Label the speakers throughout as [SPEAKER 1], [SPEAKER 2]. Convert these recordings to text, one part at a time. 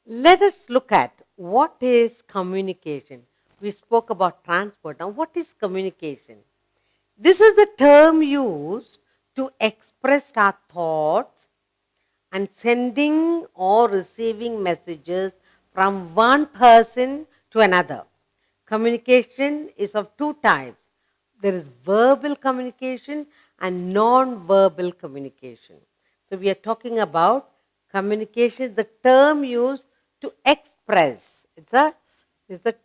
[SPEAKER 1] Let us look at what is communication. We spoke about transport. Now, what is communication? This is the term used to express our thoughts and sending or receiving messages from one person to another. Communication is of two types. There is verbal communication and non-verbal communication. So we are talking about communication, the term used to express. It's a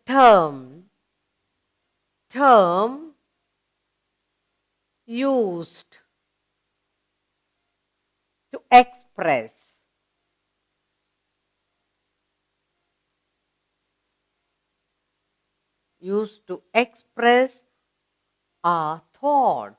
[SPEAKER 1] term used to express. Used to express our thoughts.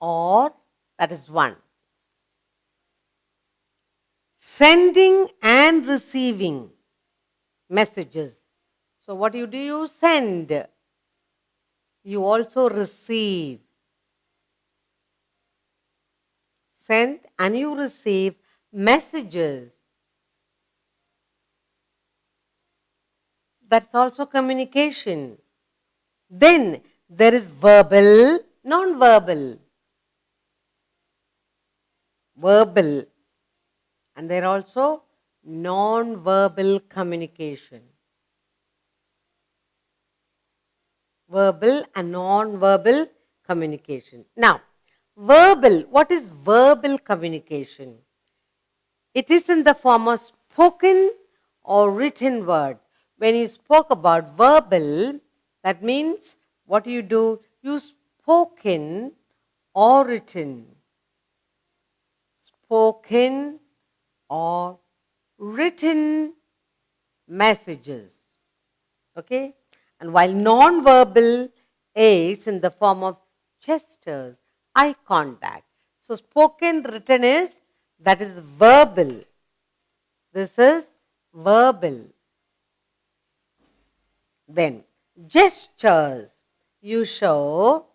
[SPEAKER 1] Or, that is one. Sending and receiving messages. So what do? You send. You also receive. Send and you receive messages. That's also communication. Then there is verbal, non-verbal. Verbal. And there are also non-verbal communication. Verbal and non-verbal communication. Now, verbal, what is verbal communication? It is in the form of spoken or written words. When you spoke about verbal, that means what do? You spoken or written. Spoken or written messages. Okay? And while non-verbal is in the form of gestures, eye contact. So spoken, written that is verbal. This is verbal. Then gestures. You show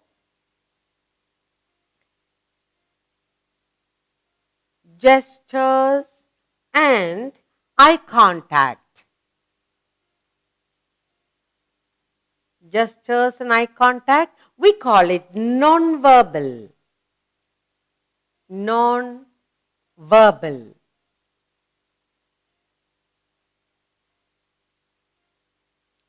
[SPEAKER 1] gestures and eye contact. Gestures and eye contact, we call it non-verbal. Non-verbal.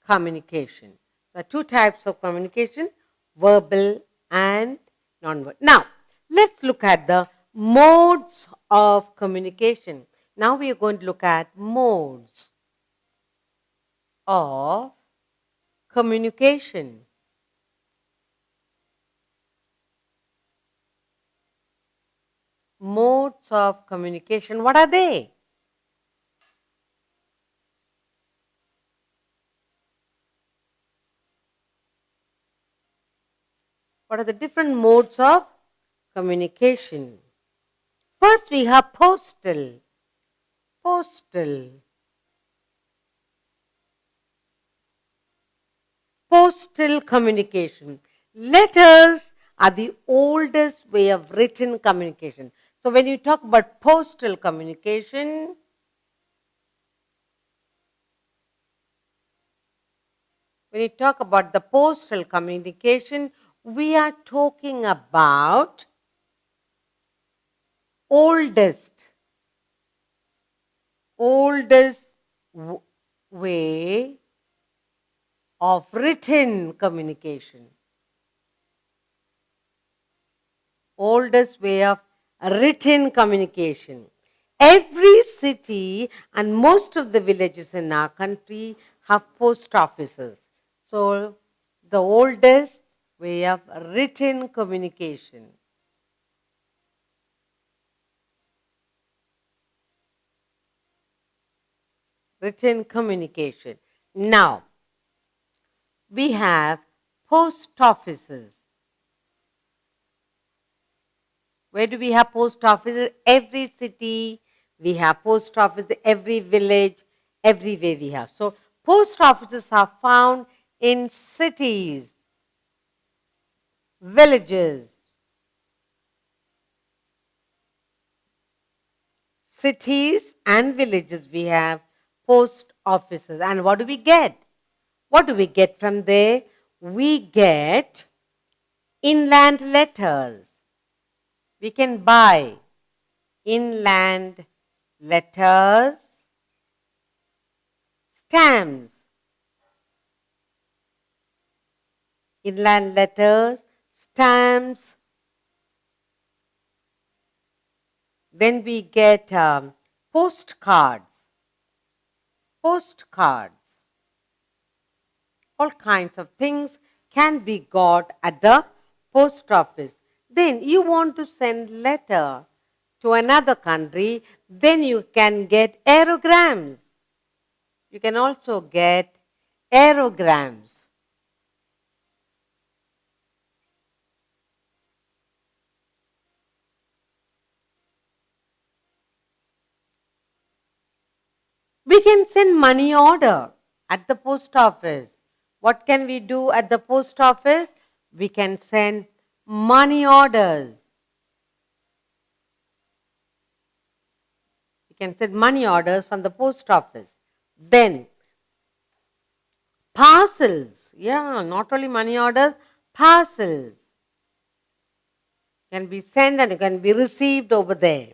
[SPEAKER 1] Communication. So, two types of communication, verbal and non-verbal. Now, let's look at the modes of communication. Now we are going to look at modes of communication. Modes of communication, what are they? What are the different modes of communication? First we have postal. Postal. Postal communication. Letters are the oldest way of written communication. So when you talk about postal communication, when you talk about the postal communication, we are talking about oldest way of written communication. Oldest way of written communication. Every city and most of the villages in our country have post offices. So, the oldest way of written communication. Written communication. Now, we have post offices. Where do we have post offices? Every city we have post office, every village, everywhere we have. So, Post offices are found in cities, villages, cities and villages we have post offices. And what do we get? What do we get from there? We get inland letters. We can buy inland letters, stamps, inland letters, stamps. Then we get postcards, postcards. All kinds of things can be got at the post office. Then you want to send letter to another country, then you can get aerograms. You can also get aerograms. We can send money order at the post office. What can we do at the post office? We can send money orders. We can send money orders from the post office. Then parcels. Yeah, not only money orders, parcels can be sent and can be received over there.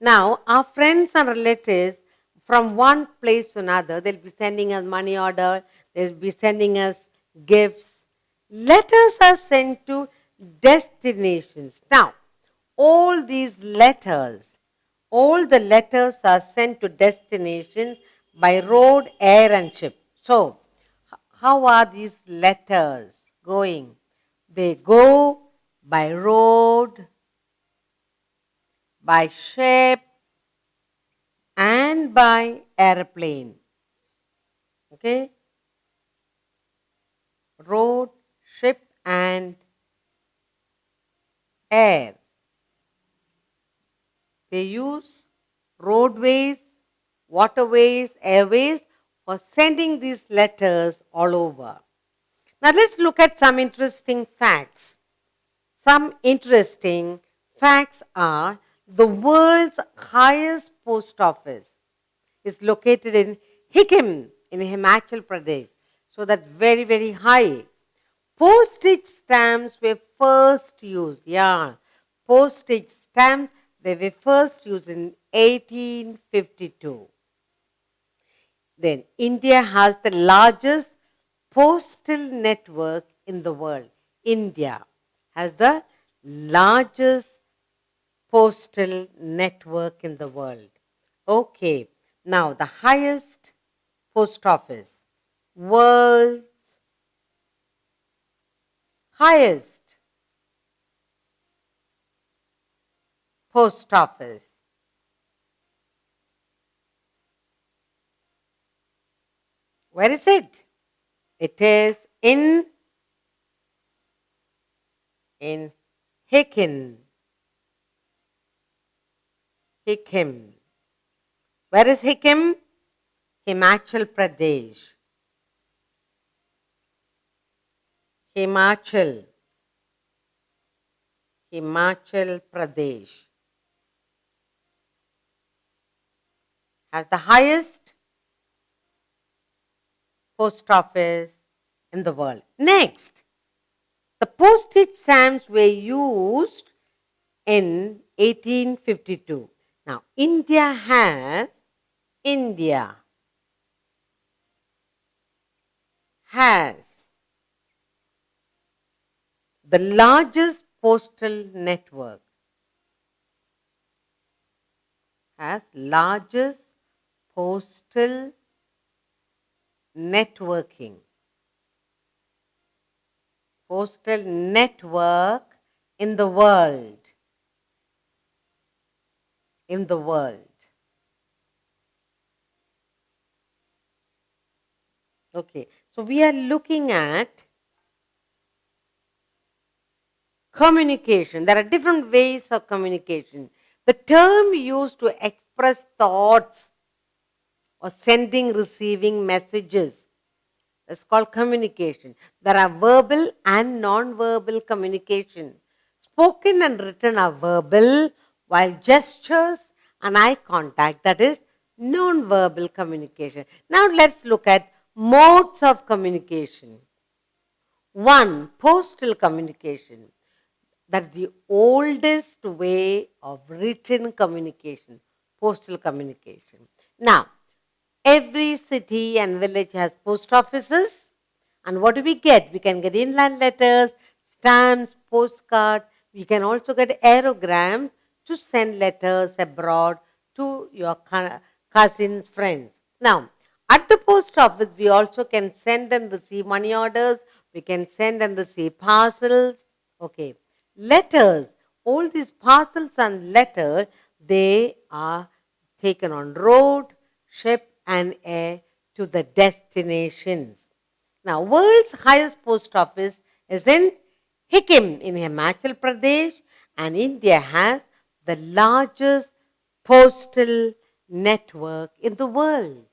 [SPEAKER 1] Now, our friends and relatives from one place to another, they'll be sending us money order, they'll be sending us gifts. Letters are sent to destinations. Now, all these letters, all the letters are sent to destinations by road, air and ship. So, how are these letters going? They go by road, by ship and by airplane. Okay? Road, ship and air. They use roadways, waterways, airways for sending these letters all over. Now let's look at some interesting facts. Some interesting facts are the world's highest post office is located in Sikkim in Himachal Pradesh. So that's very, very high. Postage stamps were first used. Yeah, postage stamps, they were first used in 1852. Then India has the largest postal network in the world. India has the largest postal network in the world. Okay, now the highest post office, world's highest post office. Where is it? It is in Sikkim. Sikkim. Where is Sikkim? Himachal Pradesh. Himachal Pradesh has the highest post office in the world. Next, the postage stamps were used in 1852. Now, India has the largest postal network. Has largest postal networking. Postal network in the world. In the world. Okay, so we are looking at communication. There are different ways of communication. The term used to express thoughts or sending, receiving messages. That's called communication. There are verbal and non-verbal communication. Spoken and written are verbal, while gestures and eye contact, that is non-verbal communication. Now let's look at modes of communication. One, postal communication. That's the oldest way of written communication, postal communication. Now, every city and village has post offices. And what do we get? We can get inland letters, stamps, postcards. We can also get aerograms to send letters abroad to your cousins, friends. Now, at the post office, we also can send and receive money orders. We can send and receive parcels. Okay. Letters. All these parcels and letters, they are taken on road, ship and air to the destinations. Now, world's highest post office is in Sikkim in Himachal Pradesh, and India has the largest postal network in the world.